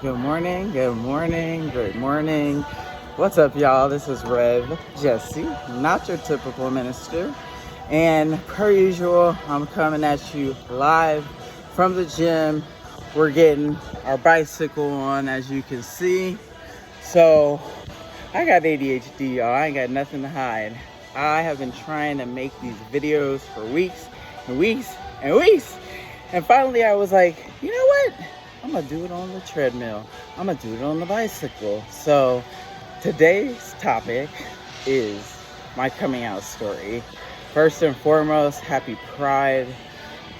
Good morning, good morning, good morning. What's up, y'all? This is Rev Jesse, not your typical minister. And per usual, I'm coming at you live from the gym. We're getting our bicycle on, as you can see. So, I got ADHD, y'all. I ain't got nothing to hide. I have been trying to make these videos for weeks and weeks and weeks. And finally, I was like, you know what? I'm gonna do it on the treadmill. I'm gonna do it on the bicycle. So today's topic is my coming out story. First and foremost, happy Pride.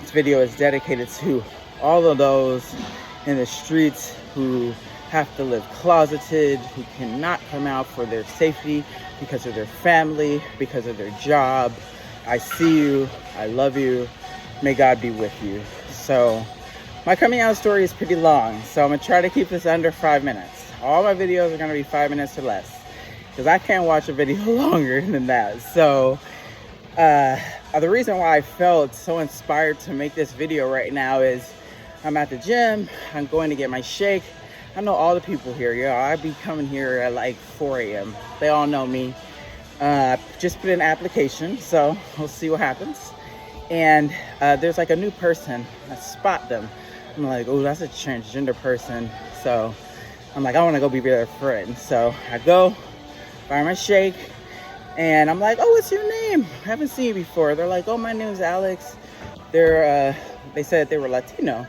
This video is dedicated to all of those in the streets who have to live closeted, who cannot come out for their safety because of their family, because of their job. I see you. I love you. May God be with you. So my coming out story is pretty long, so I'm gonna try to keep this under 5 minutes. All my videos are gonna be 5 minutes or less, because I can't watch a video longer than that. So the reason why I felt so inspired to make this video right now is I'm at the gym. I'm going to get my shake. I know all the people here, yo. I be coming here at like 4 a.m. They all know me. Just put in an application, so we'll see what happens. And there's like a new person. I spot them. I'm like, oh, that's a transgender person. So I'm like, I want to go be their friend. So I go, buy my shake, and I'm like, oh, what's your name? I haven't seen you before. They're like, oh, my name's Alex. They said they were Latino.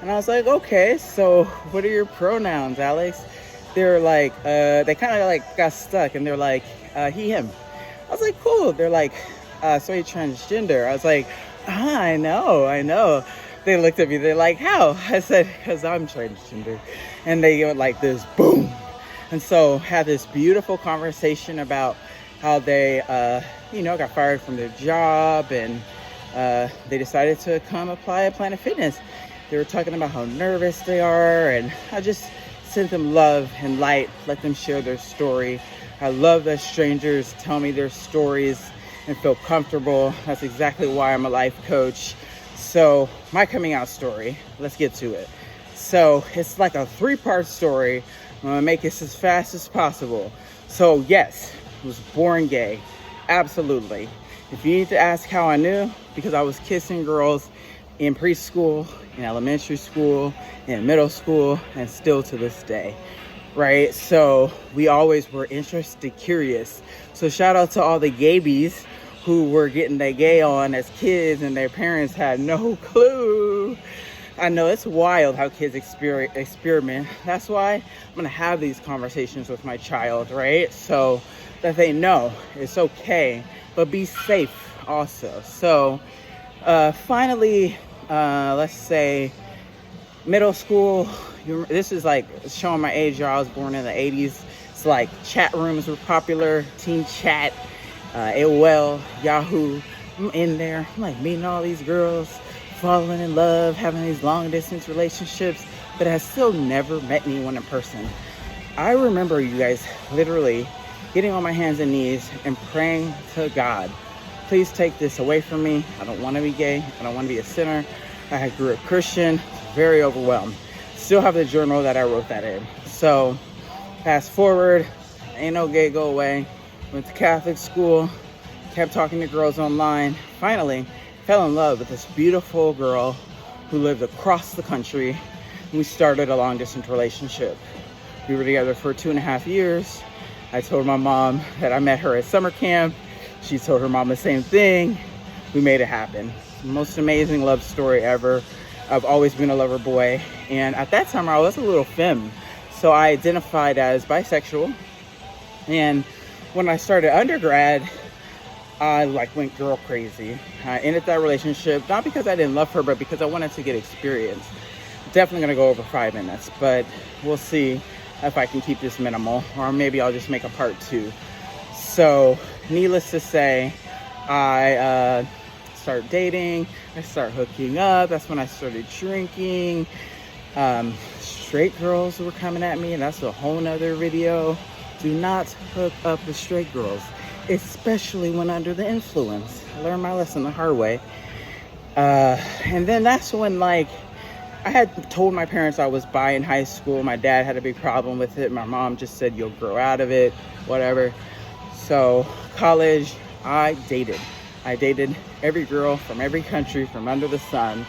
And I was like, okay, so what are your pronouns, Alex? They're like, they kind of like got stuck, and they're like, he, him. I was like, cool. They're like, so you're transgender. I was like, I know. They looked at me, they're like, how? I said, because I'm transgender. And they went like this, boom. And so had this beautiful conversation about how they, got fired from their job, and they decided to come apply at Planet Fitness. They were talking about how nervous they are, and I just sent them love and light, let them share their story. I love that strangers tell me their stories and feel comfortable. That's exactly why I'm a life coach. So my coming out story, let's get to it. So it's like a 3-part story. I'm gonna make this as fast as possible. So yes, I was born gay, absolutely. If you need to ask how I knew, because I was kissing girls in preschool, in elementary school, in middle school, and still to this day, right? So we always were interested, curious. So shout out to all the gaybies who were getting their gay on as kids and their parents had no clue. I know it's wild how kids experiment. That's why I'm gonna have these conversations with my child, right? So that they know it's okay, but be safe also. So finally, let's say middle school. This is like showing my age, y'all. I was born in the 80s. It's like chat rooms were popular, teen chat, AOL, Yahoo. I'm in there. I'm like meeting all these girls, falling in love, having these long distance relationships, but I still never met anyone in person. I remember, you guys, literally getting on my hands and knees and praying to God, please take this away from me. I don't want to be gay. I don't want to be a sinner. I grew up Christian, very overwhelmed. Still have the journal that I wrote that in. So fast forward, ain't no gay, go away. Went to Catholic school, kept talking to girls online. Finally, fell in love with this beautiful girl who lived across the country. We started a long distance relationship. We were together for 2.5 years. I told my mom that I met her at summer camp. She told her mom the same thing. We made it happen. Most amazing love story ever. I've always been a lover boy. And at that time, I was a little femme. So I identified as bisexual. And when I started undergrad, I went girl crazy. I ended that relationship, not because I didn't love her, but because I wanted to get experience. Definitely gonna go over 5 minutes, but we'll see if I can keep this minimal, or maybe I'll just make a part 2. So needless to say, I started dating, I started hooking up. That's when I started drinking. Straight girls were coming at me, and that's a whole nother video. Do not hook up with straight girls, especially when under the influence. I learned my lesson the hard way. And then that's when I had told my parents I was bi in high school. My dad had a big problem with it. My mom just said, you'll grow out of it, whatever. So college, I dated every girl from every country from under the sun.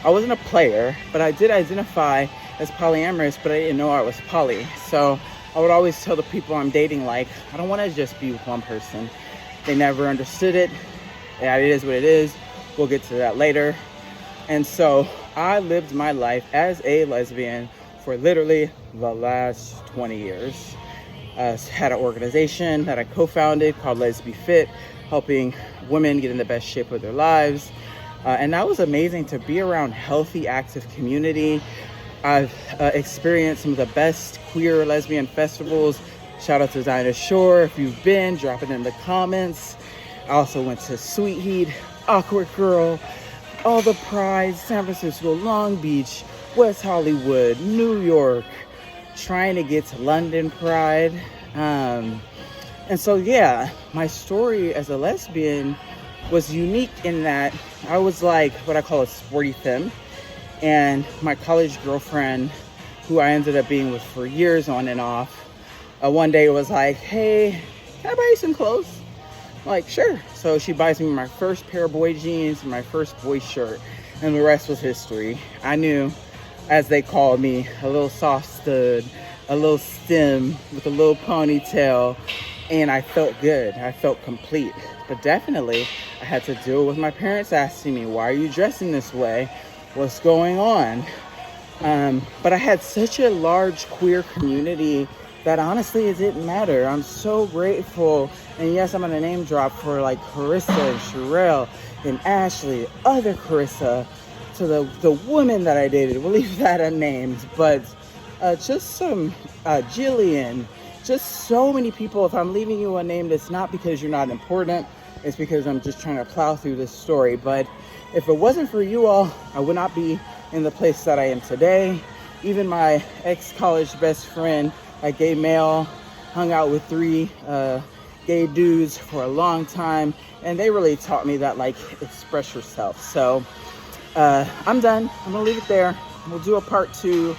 I wasn't a player, but I did identify as polyamorous, but I didn't know I was poly. So I would always tell the people I'm dating, like, I don't want to just be with one person. They never understood it. Yeah, it is what it is. We'll get to that later. And so I lived my life as a lesbian for literally the last 20 years. Had an organization that I co-founded called Lesbian Fit, helping women get in the best shape of their lives. And that was amazing to be around healthy, active community. I've experienced some of the best queer lesbian festivals. Shout out to Dinah Shore. If you've been, drop it in the comments. I also went to Sweet Heat, Awkward Girl, all the Prides, San Francisco, Long Beach, West Hollywood, New York, trying to get to London Pride. And so, yeah, my story as a lesbian was unique in that I was like what I call a sporty femme. And my college girlfriend, who I ended up being with for years on and off, one day was like, hey, can I buy you some clothes? I'm like, sure. So she buys me my first pair of boy jeans and my first boy shirt, and the rest was history. I knew, as they called me, a little soft stud, a little stem with a little ponytail, and I felt good. I felt complete. But definitely, I had to deal with my parents asking me, why are you dressing this way? What's going on? But I had such a large queer community that honestly it didn't matter. I'm so grateful. And yes, I'm gonna name drop for like Carissa and Sherelle and Ashley, other Carissa, to the women that I dated. We'll leave that unnamed, but just some Jillian, just so many people. If I'm leaving you unnamed, it's not because you're not important. It's because I'm just trying to plow through this story. But if it wasn't for you all, I would not be in the place that I am today. Even my ex-college best friend, a gay male, hung out with 3 gay dudes for a long time, and they really taught me that, like, express yourself. So I'm done. I'm gonna leave it there. We'll do a part 2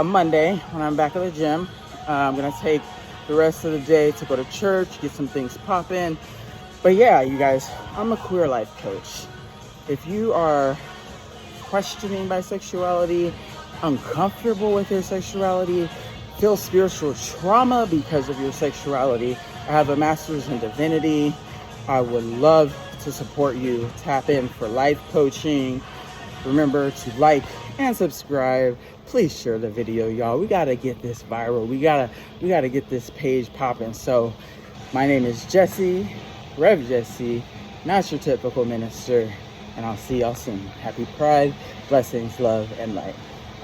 Monday when I'm back at the gym. I'm gonna take the rest of the day to go to church, get some things popping. But yeah, you guys, I'm a queer life coach. If you are questioning bisexuality, uncomfortable with your sexuality, feel spiritual trauma because of your sexuality, I have a master's in divinity. I would love to support you. Tap in for life coaching. Remember to like and subscribe. Please share the video, y'all. We gotta get this viral. We gotta get this page popping. So my name is Jessie, Rev Jessie, not your typical minister, and I'll see y'all soon. Happy Pride, blessings, love, and light.